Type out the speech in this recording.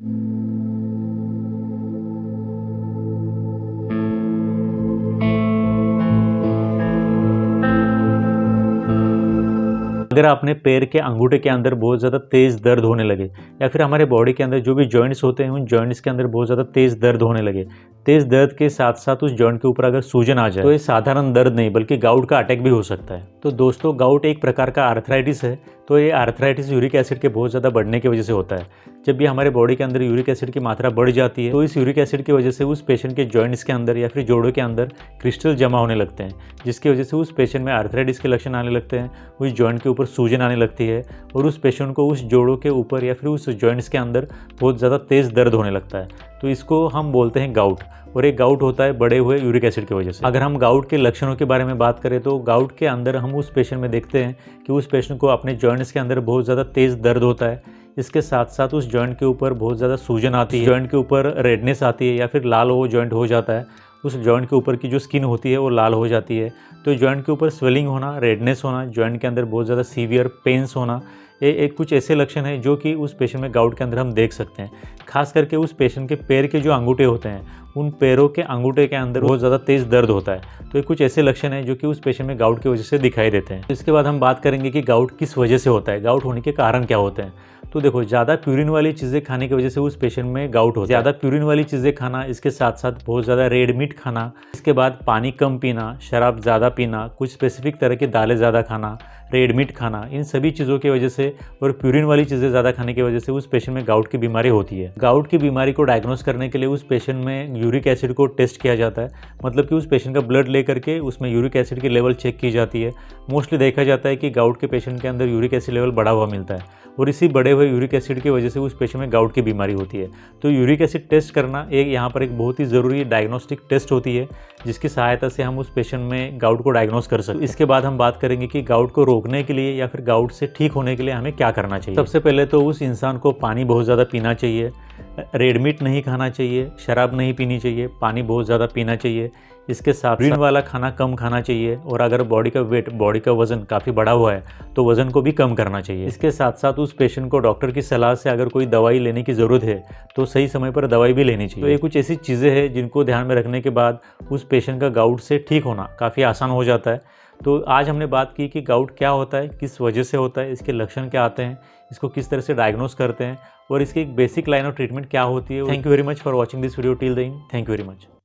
अगर आपने पैर के अंगूठे के अंदर बहुत ज़्यादा तेज़ दर्द होने लगे या फिर हमारे बॉडी के अंदर जो भी जॉइंट्स होते हैं उन जॉइंट्स के अंदर बहुत ज़्यादा तेज़ दर्द होने लगे, तेज़ दर्द के साथ साथ उस जॉइंट के ऊपर अगर सूजन आ जाए तो ये साधारण दर्द नहीं बल्कि गाउट का अटैक भी हो सकता है। तो दोस्तों, गाउट एक प्रकार का आर्थराइटिस है। तो ये आर्थराइटिस यूरिक एसिड के बहुत ज़्यादा बढ़ने की वजह से होता है। जब भी हमारे बॉडी के अंदर यूरिक एसिड की मात्रा बढ़ जाती है तो इस यूरिक एसिड की वजह से उस पेशेंट के जॉइंट्स के अंदर या फिर जोड़ों के अंदर क्रिस्टल जमा होने लगते हैं, जिसकी वजह से उस पेशेंट में आर्थराइटिस के लक्षण आने लगते हैं, उस जॉइंट के ऊपर सूजन आने लगती है और उस पेशेंट को उस जोड़ों के ऊपर या फिर उस जॉइंट्स के अंदर बहुत ज़्यादा तेज़ दर्द होने लगता है। तो इसको हम बोलते हैं गाउट, और एक गाउट होता है बढ़े हुए यूरिक एसिड की वजह से। अगर हम गाउट के लक्षणों के बारे में बात करें तो गाउट के अंदर हम उस पेशेंट में देखते हैं कि उस पेशेंट को अपने जॉइंट्स के अंदर बहुत ज़्यादा तेज़ दर्द होता है। इसके साथ साथ उस जॉइंट के ऊपर बहुत ज़्यादा सूजन आती है, जॉइंट के ऊपर रेडनेस आती है या फिर लाल वो जॉइंट हो जाता है, उस जॉइंट के ऊपर की जो स्किन होती है वो लाल हो जाती है। तो जॉइंट के ऊपर स्वेलिंग होना, रेडनेस होना, जॉइंट के अंदर बहुत ज़्यादा सीवियर पेन्स होना, ये एक कुछ ऐसे लक्षण हैं जो कि उस पेशेंट में गाउट के अंदर हम देख सकते हैं। खास करके उस पेशेंट के पैर के जो अंगूठे होते हैं उन पैरों के अंगूठे के अंदर बहुत ज़्यादा तेज़ दर्द होता है। तो ये कुछ ऐसे लक्षण हैं जो कि उस पेशेंट में गाउट की वजह से दिखाई देते हैं। इसके बाद हम बात करेंगे कि गाउट किस वजह से होता है, गाउट होने के कारण क्या होते हैं। तो देखो, ज़्यादा प्यूरिन वाली चीज़ें खाने की वजह से उस पेशेंट में गाउट होता है। ज़्यादा प्यूरिन वाली चीज़ें खाना, इसके साथ साथ बहुत ज़्यादा रेड मीट खाना, इसके बाद पानी कम पीना, शराब ज़्यादा पीना, कुछ स्पेसिफिक तरह की दालें ज़्यादा खाना, रेड मीट खाना, इन सभी चीज़ों की वजह से और प्यूरिन वाली चीज़ें ज़्यादा खाने की वजह से उस पेशेंट में गाउट की बीमारी होती है। गाउट की बीमारी को डायग्नोस करने के लिए उस पेशेंट में यूरिक एसिड को टेस्ट किया जाता है। मतलब कि उस पेशेंट का ब्लड लेकर के उसमें यूरिक एसिड की लेवल चेक की जाती है। मोस्टली देखा जाता है कि गाउट के पेशेंट के अंदर यूरिक एसिड लेवल बढ़ा हुआ मिलता है और इसी बढ़े हुए यूरिक एसिड की वजह से उस पेशेंट में गाउट की बीमारी होती है। तो यूरिक एसिड टेस्ट करना एक यहाँ पर एक बहुत ही ज़रूरी डायग्नोस्टिक टेस्ट होती है, जिसकी सहायता से हम उस पेशेंट में गाउट को डायग्नोस कर सकते हैं। इसके बाद हम बात करेंगे कि गाउट को रोकने के लिए या फिर गाउट से ठीक होने के लिए हमें क्या करना चाहिए। सबसे पहले तो उस इंसान को पानी बहुत ज़्यादा पीना चाहिए, रेड मीट नहीं खाना चाहिए, शराब नहीं पीनी चाहिए, पानी बहुत ज़्यादा पीना चाहिए। इसके साथ ग्रीन वाला खाना कम खाना चाहिए और अगर बॉडी का वेट, बॉडी का वजन काफ़ी बढ़ा हुआ है तो वजन को भी कम करना चाहिए। इसके साथ साथ उस पेशेंट को डॉक्टर की सलाह से अगर कोई दवाई लेने की ज़रूरत है तो सही समय पर दवाई भी लेनी चाहिए। तो ये कुछ ऐसी चीज़ें हैं जिनको ध्यान में रखने के बाद उस पेशेंट का गाउट से ठीक होना काफ़ी आसान हो जाता है। तो आज हमने बात की कि गाउट क्या होता है, किस वजह से होता है, इसके लक्षण क्या आते हैं, इसको किस तरह से डायग्नोस करते हैं और इसकी एक बेसिक लाइन ऑफ ट्रीटमेंट क्या होती है। Thank you very much for watching this video till the end. Thank you very much.